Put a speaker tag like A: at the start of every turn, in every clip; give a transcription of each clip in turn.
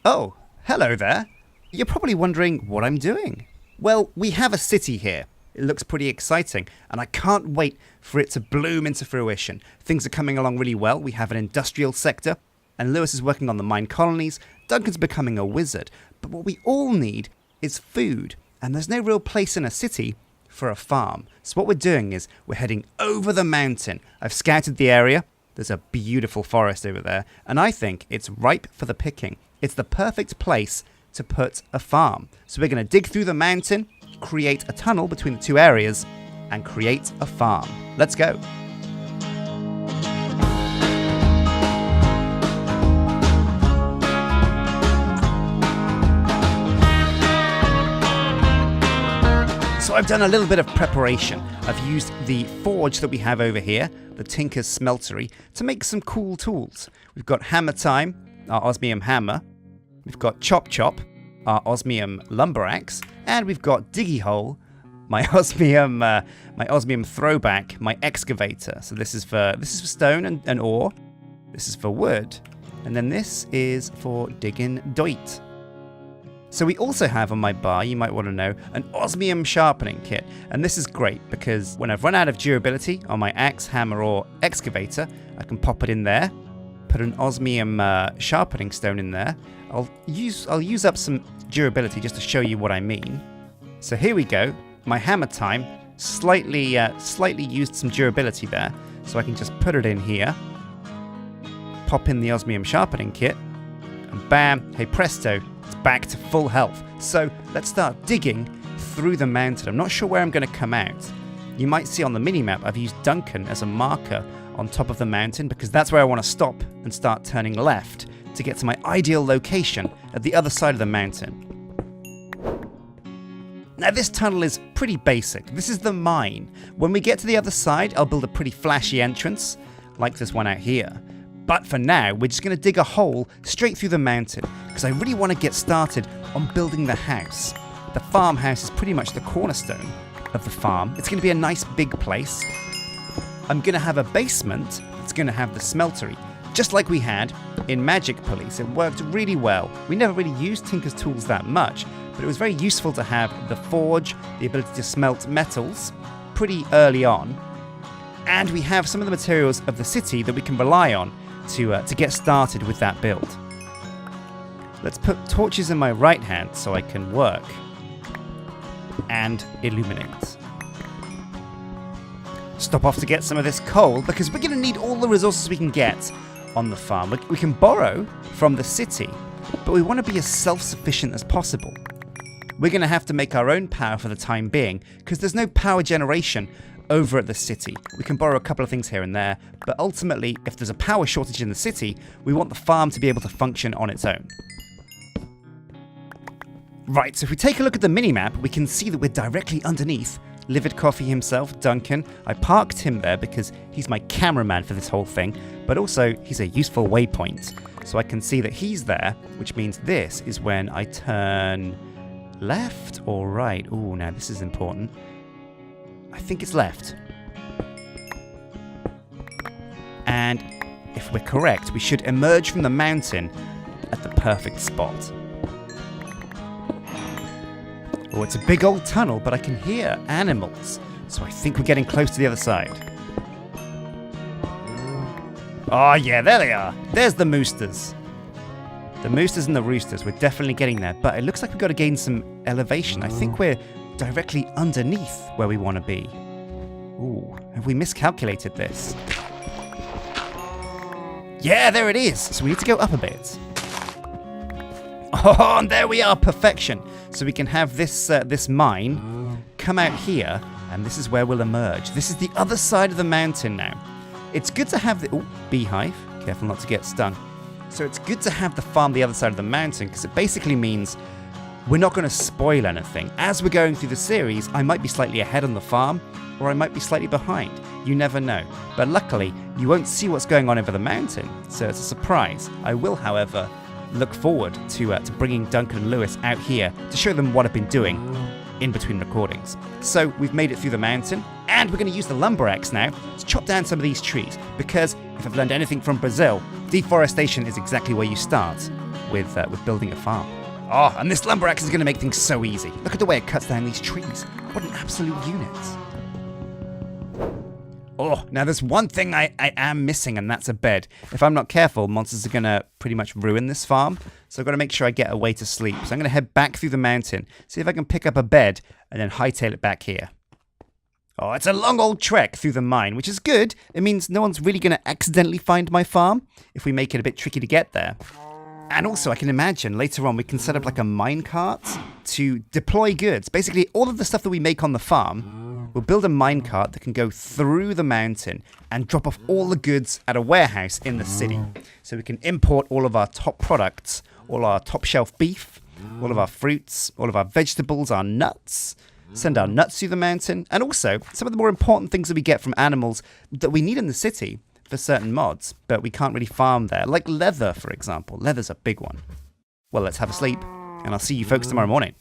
A: Oh, hello there. You're probably wondering what I'm doing. Well, we have a city here. It looks pretty exciting, and I can't wait for it to bloom into fruition. Things are coming along really well. We have an industrial sector, and Lewis is working on the mine colonies. Duncan's becoming a wizard. But what we all need is food, and there's no real place in a city for a farm. So what we're doing is we're heading over the mountain. I've scouted the area. There's a beautiful forest over there, and I think it's ripe for the picking. It's the perfect place to put a farm. So we're going to dig through the mountain, create a tunnel between the two areas, and create a farm. Let's go. So I've done a little bit of preparation. I've used the forge that we have over here, the Tinker's Smeltery, to make some cool tools. We've got Hammer Time, our osmium hammer. We've got Chop Chop, our osmium lumber axe, and we've got Diggy Hole, my osmium throwback, my excavator. So this is for stone and ore. This is for wood, and then this is for digging dirt. So we also have on my bar, you might want to know, an osmium sharpening kit, and this is great because when I've run out of durability on my axe, hammer, or excavator, I can pop it in there, put an osmium sharpening stone in there. I'll use up some durability just to show you what I mean. So here we go. My Hammer Time slightly used some durability there, so I can just put it in here, pop in the osmium sharpening kit, and bam, hey presto, it's back to full health. So let's start digging through the mountain. I'm not sure where I'm going to come out. You might see on the minimap I've used Duncan as a marker on top of the mountain because that's where I want to stop and start turning left to get to my ideal location at the other side of the mountain. Now this tunnel is pretty basic. This is the mine. When we get to the other side, I'll build a pretty flashy entrance, like this one out here. But for now, we're just going to dig a hole straight through the mountain, because I really want to get started on building the house. The farmhouse is pretty much the cornerstone of the farm. It's going to be a nice big place. I'm going to have a basement that's going to have the smeltery, just like we had in Magic Police. It worked really well. We never really used Tinker's tools that much, but it was very useful to have the forge, the ability to smelt metals pretty early on, and we have some of the materials of the city that we can rely on to get started with that build. Let's put torches in my right hand so I can work and illuminate. Stop off to get some of this coal because we're going to need all the resources we can get on the farm. We can borrow from the city, but we want to be as self-sufficient as possible. We're going to have to make our own power for the time being because there's no power generation over at the city. We can borrow a couple of things here and there, but ultimately, if there's a power shortage in the city, we want the farm to be able to function on its own. Right, so if we take a look at the minimap, we can see that we're directly underneath Livid Coffee himself, Duncan. I parked him there because he's my cameraman for this whole thing, but also he's a useful waypoint. So I can see that he's there, which means this is when I turn left or right. Oh, now this is important. I think it's left. And if we're correct, we should emerge from the mountain at the perfect spot. Oh, it's a big old tunnel, but I can hear animals. So I think we're getting close to the other side. Oh yeah, there they are. There's the moosters. The moosters and the roosters. We're definitely getting there, but it looks like we've got to gain some elevation. I think we're directly underneath where we want to be. Ooh, have we miscalculated this? Yeah, there it is. So we need to go up a bit. Oh, and there we are, perfection. So we can have this mine come out here, and this is where we'll emerge. This is the other side of the mountain now. It's good to have the beehive. Careful not to get stung. So it's good to have the farm the other side of the mountain because it basically means we're not going to spoil anything. As we're going through the series, I might be slightly ahead on the farm, or I might be slightly behind. You never know. But luckily, you won't see what's going on over the mountain, so it's a surprise. I will, however, look forward to bringing Duncan and Lewis out here to show them what I've been doing in between recordings. So we've made it through the mountain, and we're going to use the lumber axe now to chop down some of these trees, because if I've learned anything from Brazil, deforestation is exactly where you start, with building a farm. Oh, and this lumber axe is going to make things so easy. Look at the way it cuts down these trees. What an absolute unit. Oh, now there's one thing I am missing, and that's a bed. If I'm not careful, monsters are going to pretty much ruin this farm. So I've got to make sure I get a way to sleep. So I'm going to head back through the mountain, see if I can pick up a bed, and then hightail it back here. Oh, it's a long old trek through the mine, which is good. It means no one's really going to accidentally find my farm if we make it a bit tricky to get there. And also, I can imagine later on we can set up like a mine cart to deploy goods. Basically, all of the stuff that we make on the farm, we'll build a mine cart that can go through the mountain and drop off all the goods at a warehouse in the city. So we can import all of our top products, all our top shelf beef, all of our fruits, all of our vegetables, our nuts, send our nuts through the mountain, and also some of the more important things that we get from animals that we need in the city for certain mods, but we can't really farm there, like leather, for example. Leather's a big one. Well, let's have a sleep, and I'll see you folks tomorrow morning.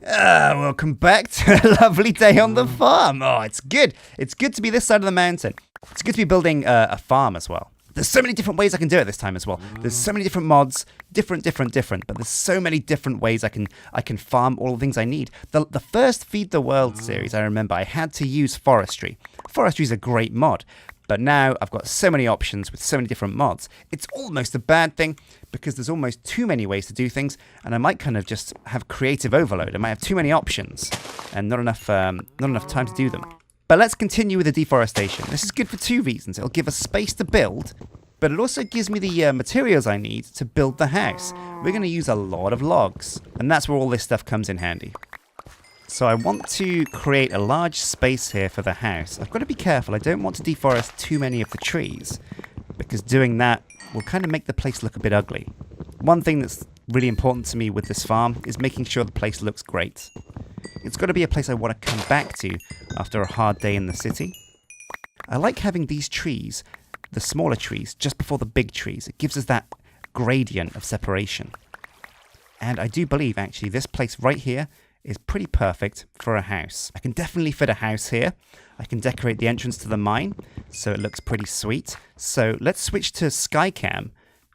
A: Welcome back to a lovely day on the farm. Oh, it's good. It's good to be this side of the mountain. It's good to be building a farm as well. There's so many different ways I can do it this time as well. There's so many different mods, different, but there's so many different ways I can farm all the things I need. The first Feed the World series, I remember, I had to use forestry. Forestry is a great mod, but now I've got so many options with so many different mods. It's almost a bad thing because there's almost too many ways to do things, and I might kind of just have creative overload. I might have too many options and not enough time to do them. But let's continue with the deforestation. This is good for two reasons. It'll give us space to build, but it also gives me the materials I need to build the house. We're going to use a lot of logs, and that's where all this stuff comes in handy. So I want to create a large space here for the house. I've got to be careful. I don't want to deforest too many of the trees, because doing that will kind of make the place look a bit ugly. One thing that's really important to me with this farm is making sure the place looks great. It's got to be a place I want to come back to after a hard day in the city. I like having these trees, the smaller trees, just before the big trees. It gives us that gradient of separation. And I do believe, actually, this place right here is pretty perfect for a house. I can definitely fit a house here. I can decorate the entrance to the mine, so it looks pretty sweet. So let's switch to Skycam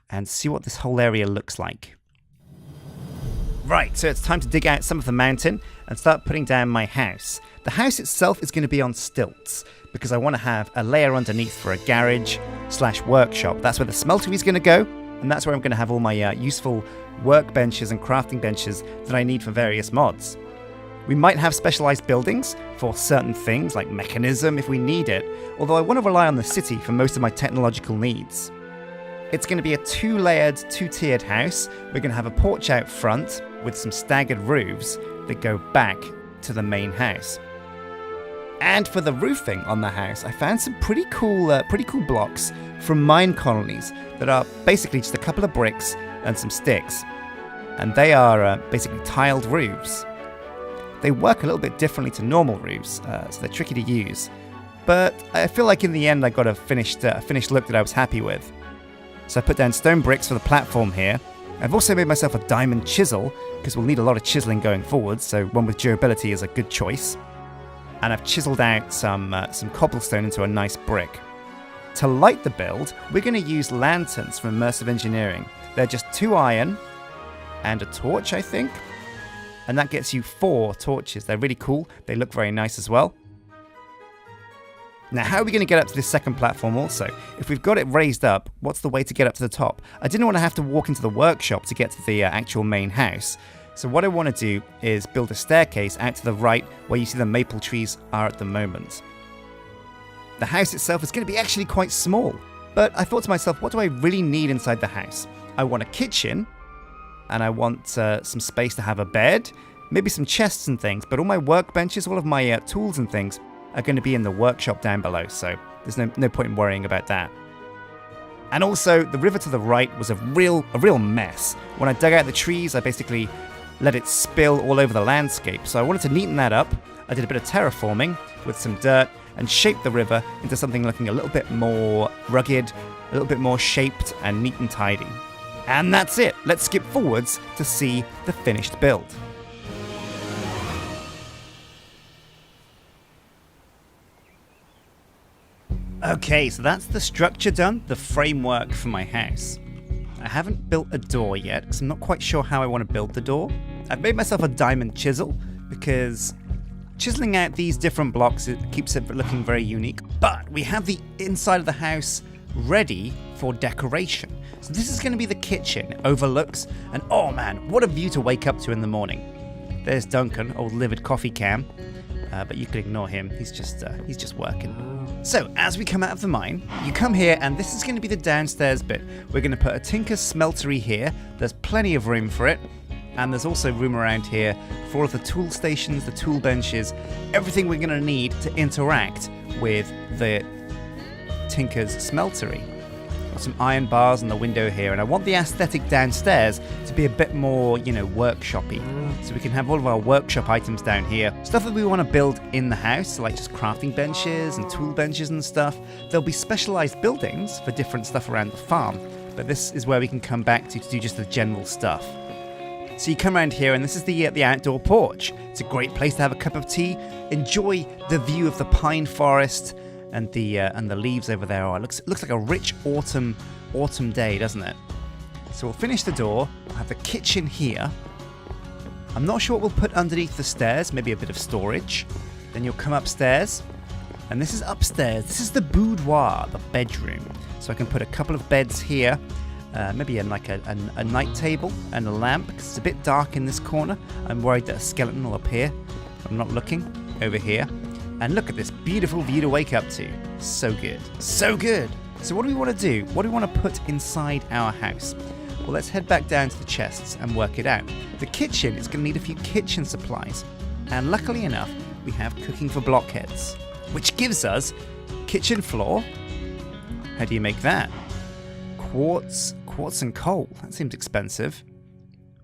A: and see what this whole area looks like. Right, so it's time to dig out some of the mountain and start putting down my house. The house itself is going to be on stilts because I want to have a layer underneath for a garage/workshop. That's where the smeltery is going to go, and that's where I'm going to have all my useful workbenches and crafting benches that I need for various mods. We might have specialized buildings for certain things like mechanism if we need it, although I want to rely on the city for most of my technological needs. It's going to be a two-layered, two-tiered house. We're going to have a porch out front with some staggered roofs that go back to the main house. And for the roofing on the house, I found some pretty cool blocks from mine colonies that are basically just a couple of bricks and some sticks. And they are basically tiled roofs. They work a little bit differently to normal roofs, so they're tricky to use. But I feel like in the end I got a finished look that I was happy with. So I put down stone bricks for the platform here. I've also made myself a diamond chisel, because we'll need a lot of chiseling going forward, so one with durability is a good choice. And I've chiseled out some cobblestone into a nice brick. To light the build, we're going to use lanterns from Immersive Engineering. They're just 2 iron and a torch, I think. And that gets you 4 torches. They're really cool. They look very nice as well. Now, how are we going to get up to this second platform also? If we've got it raised up, what's the way to get up to the top? I didn't want to have to walk into the workshop to get to the actual main house. So what I want to do is build a staircase out to the right where you see the maple trees are at the moment. The house itself is going to be actually quite small, but I thought to myself, what do I really need inside the house? I want a kitchen, and I want some space to have a bed, maybe some chests and things, but all my workbenches, all of my tools and things are going to be in the workshop down below, so there's no point in worrying about that. And also, the river to the right was a real mess. When I dug out the trees, I basically let it spill all over the landscape, so I wanted to neaten that up. I did a bit of terraforming with some dirt and shaped the river into something looking a little bit more rugged, a little bit more shaped and neat and tidy. And that's it. Let's skip forwards to see the finished build. Okay, so that's the structure done, the framework for my house. I haven't built a door yet because I'm not quite sure how I want to build the door. I've made myself a diamond chisel because chiseling out these different blocks, it keeps it looking very unique. But we have the inside of the house ready for decoration. So this is going to be the kitchen. It overlooks, and oh man, what a view to wake up to in the morning. There's Duncan, old livid coffee can, but you can ignore him. He's just working. So as we come out of the mine, you come here, and this is going to be the downstairs bit. We're going to put a tinker's smeltery here. There's plenty of room for it. And there's also room around here for all of the tool stations, the tool benches, everything we're going to need to interact with the tinker's smeltery. Got some iron bars on the window here, and I want the aesthetic downstairs to be a bit more, workshop-y. So we can have all of our workshop items down here. Stuff that we want to build in the house, like just crafting benches and tool benches and stuff. There'll be specialized buildings for different stuff around the farm, but this is where we can come back to do just the general stuff. So you come around here, and this is the outdoor porch. It's a great place to have a cup of tea, enjoy the view of the pine forest and the leaves over there. Oh, it looks like a rich autumn day, doesn't it? So we'll finish the door. We'll have the kitchen here. I'm not sure what we'll put underneath the stairs. Maybe a bit of storage. Then you'll come upstairs, and this is upstairs. This is the boudoir, the bedroom. So I can put a couple of beds here. Maybe a night table and a lamp, because it's a bit dark in this corner. I'm worried that a skeleton will appear. I'm not looking. Over here. And look at this beautiful view to wake up to. So good. So good. So what do we want to do? What do we want to put inside our house? Well, let's head back down to the chests and work it out. The kitchen is going to need a few kitchen supplies. And luckily enough, we have cooking for blockheads, which gives us kitchen floor. How do you make that? Quartz and coal. That seems expensive.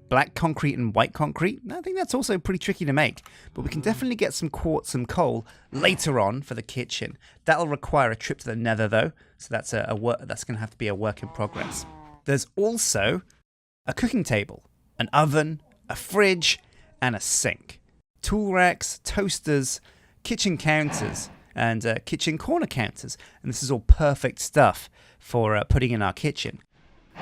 A: Black concrete and white concrete. I think that's also pretty tricky to make, but we can definitely get some quartz and coal later on for the kitchen. That'll require a trip to the Nether, though, so that's that's going to have to be a work in progress. There's also a cooking table, an oven, a fridge, and a sink. Tool racks, toasters, kitchen counters, and kitchen corner counters, and this is all perfect stuff for putting in our kitchen.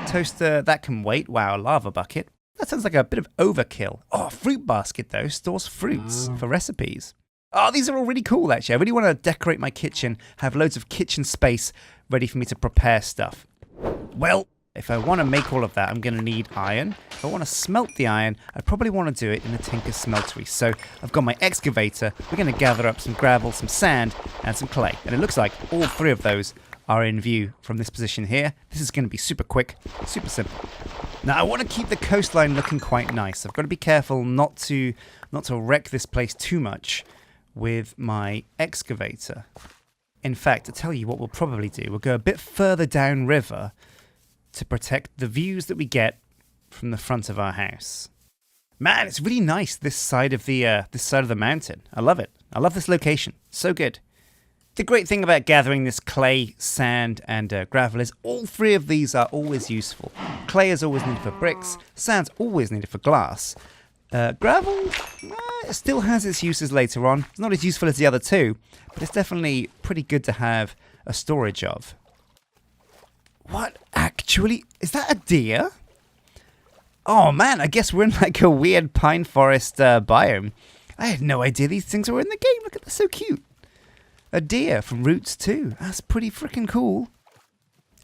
A: Toaster, that can wait. Wow, a lava bucket. That sounds like a bit of overkill. Oh, fruit basket, though, stores fruits for recipes. Oh, these are all really cool, actually. I really want to decorate my kitchen, have loads of kitchen space ready for me to prepare stuff. Well, if I want to make all of that, I'm going to need iron. If I want to smelt the iron, I probably want to do it in the tinker's smeltery. So I've got my excavator. We're going to gather up some gravel, some sand, and some clay. And it looks like all three of those are in view from this position here. This is going to be super quick, super simple. Now I want to keep the coastline looking quite nice. I've got to be careful not to wreck this place too much with my excavator. In fact, to tell you what we'll probably do, we'll go a bit further downriver to protect the views that we get from the front of our house. Man, it's really nice this side of the mountain. I love it. I love this location. So good. The great thing about gathering this clay, sand, and gravel is all three of these are always useful. Clay is always needed for bricks, sand's always needed for glass. Gravel it still has its uses later on. It's not as useful as the other two, but it's definitely pretty good to have a storage of. What actually? Is that a deer? Oh man, I guess we're in like a weird pine forest biome. I had no idea these things were in the game. Look at this, so cute. A deer from Roots 2. That's pretty freaking cool.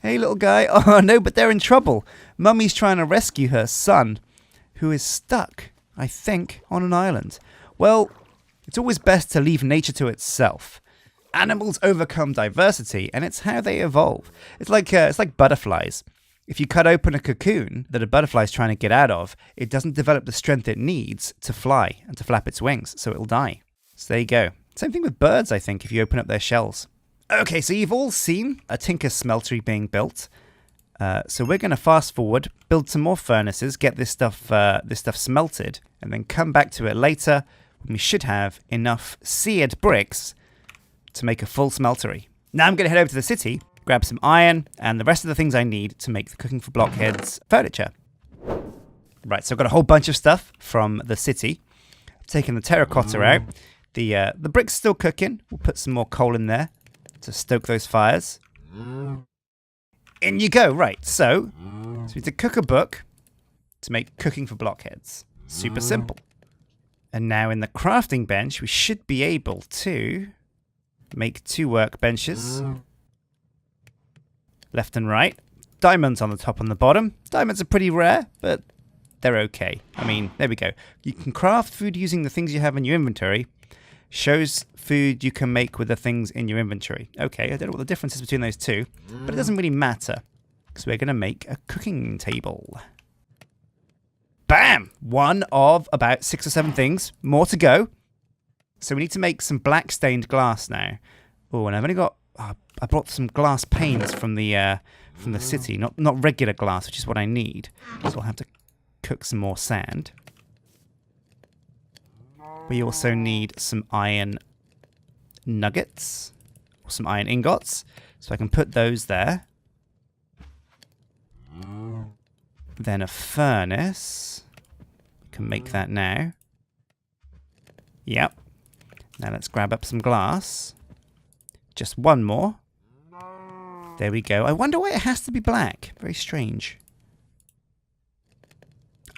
A: Hey, little guy. Oh, no, but they're in trouble. Mummy's trying to rescue her son, who is stuck, I think, on an island. Well, it's always best to leave nature to itself. Animals overcome diversity, and it's how they evolve. It's like butterflies. If you cut open a cocoon that a butterfly's trying to get out of, it doesn't develop the strength it needs to fly and to flap its wings, so it'll die. So there you go. Same thing with birds, I think, if you open up their shells. Okay, so you've all seen a tinker's smeltery being built. So we're going to fast forward, build some more furnaces, get this stuff smelted, and then come back to it later when we should have enough seared bricks to make a full smeltery. Now I'm going to head over to the city, grab some iron, and the rest of the things I need to make the cooking for blockheads furniture. Right, so I've got a whole bunch of stuff from the city. I've taken the terracotta out. The brick's still cooking. We'll put some more coal in there to stoke those fires. In you go. Right, so we need to cook a book to make cooking for blockheads. Super simple. And now in the crafting bench, we should be able to make 2 workbenches. Left and right. Diamonds on the top and the bottom. Diamonds are pretty rare, but they're okay. I mean, there we go. You can craft food using the things you have in your inventory. Shows food you can make with the things in your inventory. Okay, I don't know what the difference is between those two, but it doesn't really matter, because we're going to make a cooking table. Bam! 1 of about 6 or 7 things. More to go. So we need to make some black stained glass now. Oh, and I've only got... I brought some glass panes from the city, not regular glass, which is what I need. So I'll have to cook some more sand. We also need some iron nuggets, or some iron ingots, so I can put those there. Then a furnace. We can make that now. Yep. Now let's grab up some glass. Just 1 more. There we go. I wonder why it has to be black. Very strange.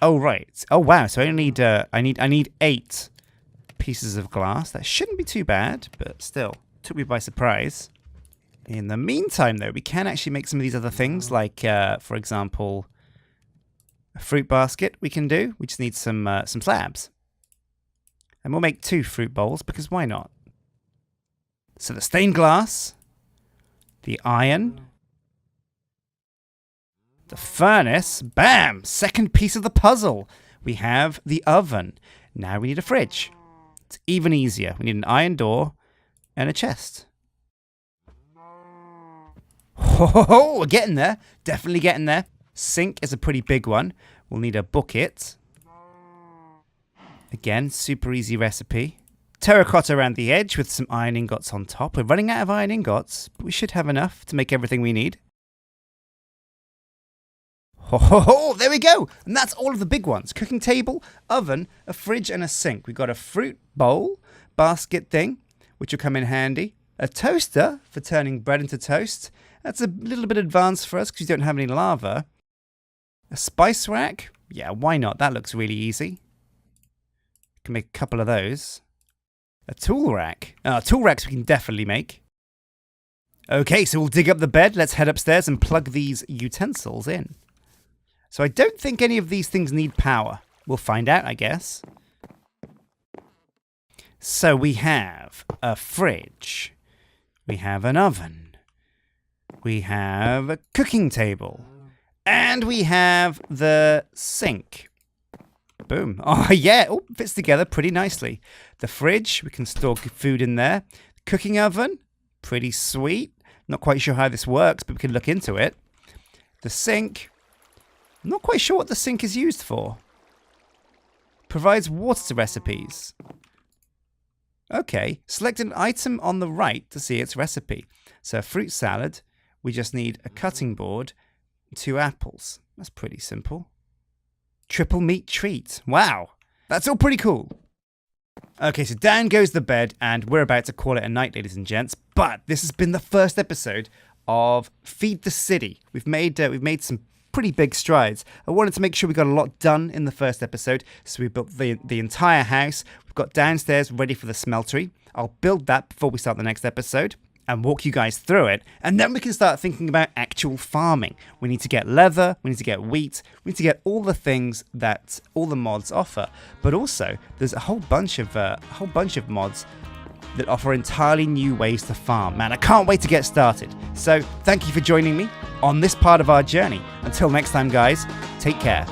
A: Oh right. Oh wow. So I need I need 8 pieces of glass. That shouldn't be too bad, but still took me by surprise. In the meantime, though, we can actually make some of these other things, like for example, a fruit basket. We can do. We just need some slabs, and we'll make 2 fruit bowls because why not? So the stained glass, the iron, the furnace. Bam! Second piece of the puzzle. We have the oven. Now we need a fridge. It's even easier. We need an iron door and a chest. Oh, we're getting there. Definitely getting there. Sink is a pretty big one. We'll need a bucket. Again, super easy recipe. Terracotta around the edge with some iron ingots on top. We're running out of iron ingots, but we should have enough to make everything we need. Oh, there we go. And that's all of the big ones. Cooking table, oven, a fridge, and a sink. We've got a fruit bowl, basket thing, which will come in handy. A toaster for turning bread into toast. That's a little bit advanced for us because we don't have any lava. A spice rack. Yeah, why not? That looks really easy. Can make a couple of those. A tool rack. Tool racks we can definitely make. Okay, so we'll dig up the bed. Let's head upstairs and plug these utensils in. So I don't think any of these things need power. We'll find out, I guess. So we have a fridge. We have an oven. We have a cooking table. And we have the sink. Boom. Oh, yeah. Oh, fits together pretty nicely. The fridge, we can store food in there. Cooking oven, pretty sweet. Not quite sure how this works, but we can look into it. The sink, not quite sure what the sink is used for. Provides water to recipes. Okay, select an item on the right to see its recipe. So a fruit salad, we just need a cutting board, 2 apples. That's pretty simple. Triple meat treat. Wow, that's all pretty cool. Okay, so down goes the bed, and we're about to call it a night, ladies and gents. But this has been the first episode of Feed the City. We've made some pretty big strides. I wanted to make sure we got a lot done in the first episode, so we built the entire house. We've got downstairs ready for the smeltery. I'll build that before we start the next episode and walk you guys through it, and then we can start thinking about actual farming. We need to get leather, we need to get wheat, we need to get all the things that all the mods offer, but also there's a whole bunch of mods that offer entirely new ways to farm. Man, I can't wait to get started. So thank you for joining me on this part of our journey. Until next time, guys, take care.